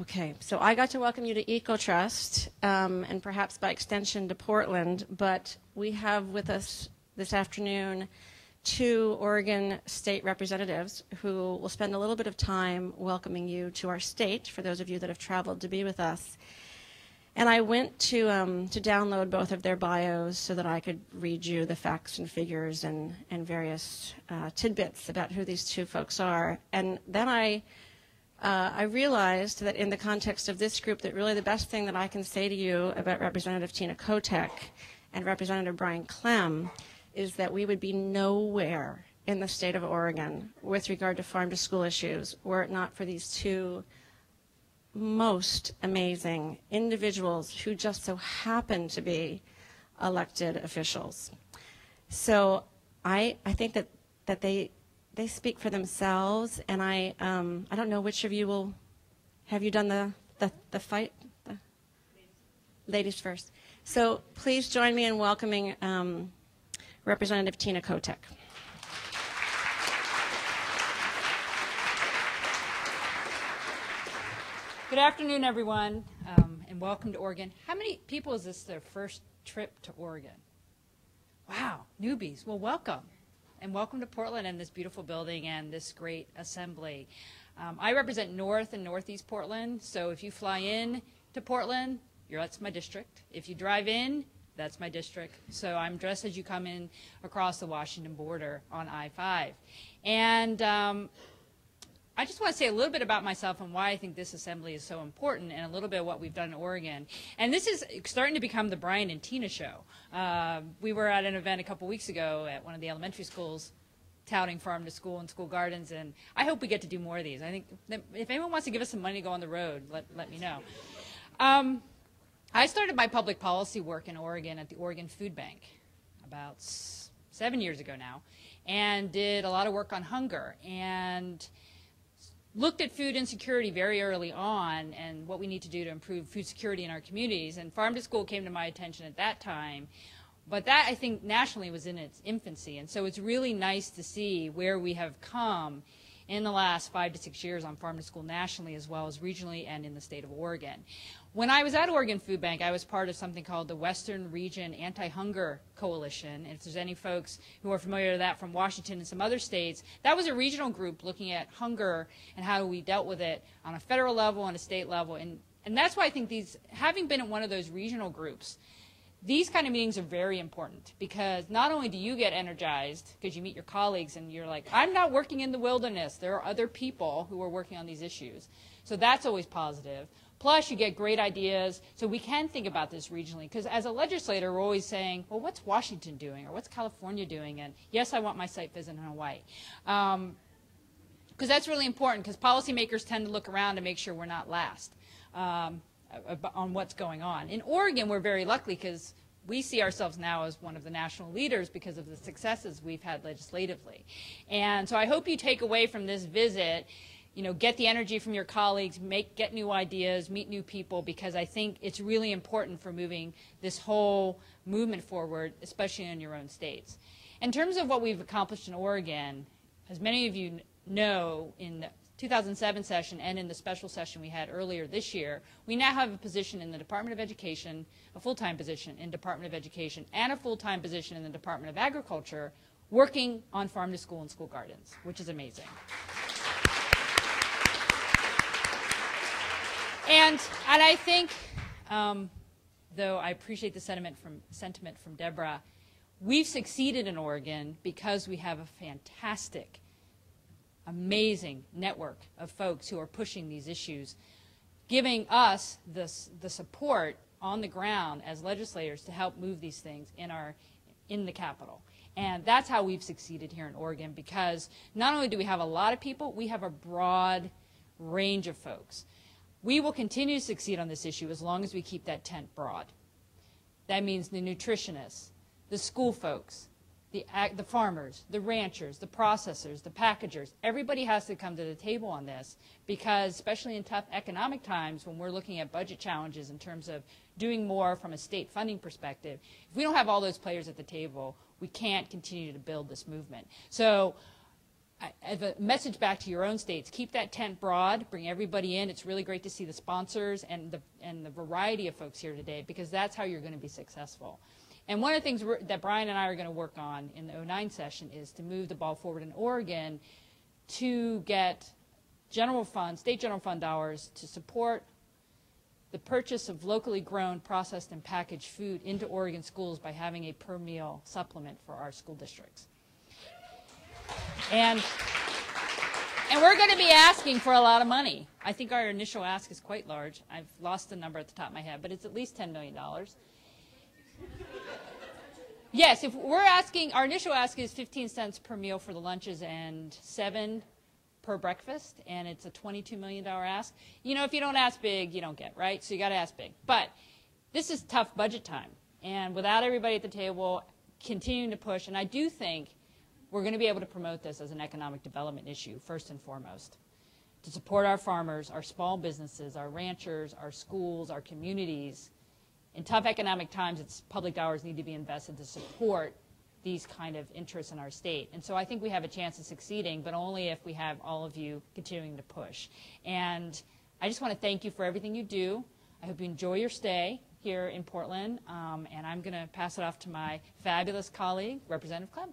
Okay, so I got to welcome you to EcoTrust, and perhaps by extension to Portland, but we have with us this afternoon two Oregon state representatives who will spend a little bit of time welcoming you to our state, for those of you that have traveled to be with us. And I went to download both of their bios so that I could read you the facts and figures and various tidbits about who these two folks are. And then I realized that in the context of this group that really the best thing that I can say to you about Representative Tina Kotek and Representative Brian Klem is that we would be nowhere in the state of Oregon with regard to farm-to-school issues were it not for these two most amazing individuals who just so happen to be elected officials. So I think that they speak for themselves, and I don't know which of you will, have you done the fight? Ladies first. So please join me in welcoming Representative Tina Kotek. Good afternoon, everyone, and welcome to Oregon. How many people is this their first trip to Oregon? Wow, newbies. Well, welcome. And welcome to Portland and this beautiful building and this great assembly. I represent North and Northeast Portland, so if you fly in to Portland, that's my district. If you drive in, that's my district. So I'm dressed as you come in across the Washington border on I-5. And I just want to say a little bit about myself and why I think this assembly is so important, and a little bit of what we've done in Oregon. And this is starting to become the Brian and Tina show. We were at an event a couple weeks ago at one of the elementary schools touting farm to school and school gardens, and I hope we get to do more of these. I think that if anyone wants to give us some money to go on the road, let me know. I started my public policy work in Oregon at the Oregon Food Bank about 7 years ago now, and did a lot of work on hunger and looked at food insecurity very early on and what we need to do to improve food security in our communities. And farm to school came to my attention at that time. But that, I think, nationally was in its infancy. And so it's really nice to see where we have come in the last 5 to 6 years on farm to school nationally, as well as regionally and in the state of Oregon. When I was at Oregon Food Bank, I was part of something called the Western Region Anti-Hunger Coalition. And if there's any folks who are familiar with that from Washington and some other states, that was a regional group looking at hunger and how we dealt with it on a federal level and a state level. And that's why I think having been in one of those regional groups, these kind of meetings are very important, because not only do you get energized because you meet your colleagues and you're like, I'm not working in the wilderness. There are other people who are working on these issues. So that's always positive. Plus, you get great ideas, so we can think about this regionally. Because as a legislator, we're always saying, well, what's Washington doing, or what's California doing? And yes, I want my site visit in Hawaii. Because that's really important, because policymakers tend to look around to make sure we're not last on what's going on. In Oregon, we're very lucky because we see ourselves now as one of the national leaders because of the successes we've had legislatively. And so I hope you take away from this visit, get the energy from your colleagues, get new ideas, meet new people, because I think it's really important for moving this whole movement forward, especially in your own states. In terms of what we've accomplished in Oregon, as many of you know, in the 2007 session and in the special session we had earlier this year, we now have a position in the Department of Education, a full-time position in Department of Education, and a full-time position in the Department of Agriculture, working on farm to school and school gardens, which is amazing. And I think, though I appreciate the sentiment from Deborah, we've succeeded in Oregon because we have a fantastic, amazing network of folks who are pushing these issues, giving us the support on the ground as legislators to help move these things in the Capitol. And that's how we've succeeded here in Oregon, because not only do we have a lot of people, we have a broad range of folks. We will continue to succeed on this issue as long as we keep that tent broad. That means the nutritionists, the school folks, the farmers, the ranchers, the processors, the packagers. Everybody has to come to the table on this, because especially in tough economic times when we're looking at budget challenges in terms of doing more from a state funding perspective, if we don't have all those players at the table, we can't continue to build this movement. So as a message back to your own states, keep that tent broad, bring everybody in. It's really great to see the sponsors and the variety of folks here today, because that's how you're going to be successful. And one of the things that Brian and I are going to work on in the 09 session is to move the ball forward in Oregon to get general fund, state general fund dollars to support the purchase of locally grown, processed, and packaged food into Oregon schools by having a per meal supplement for our school districts. And we're going to be asking for a lot of money. I think our initial ask is quite large. I've lost the number at the top of my head, but it's at least $10 million. Yes, if we're asking, our initial ask is 15 cents per meal for the lunches and 7 per breakfast, and it's a $22 million ask. You know, if you don't ask big, you don't get, right? So you got to ask big. But this is tough budget time, and without everybody at the table continuing to push, and I do think we're going to be able to promote this as an economic development issue, first and foremost, to support our farmers, our small businesses, our ranchers, our schools, our communities. In tough economic times, public dollars need to be invested to support these kind of interests in our state. And so I think we have a chance of succeeding, but only if we have all of you continuing to push. And I just want to thank you for everything you do. I hope you enjoy your stay here in Portland. And I'm going to pass it off to my fabulous colleague, Representative Klem.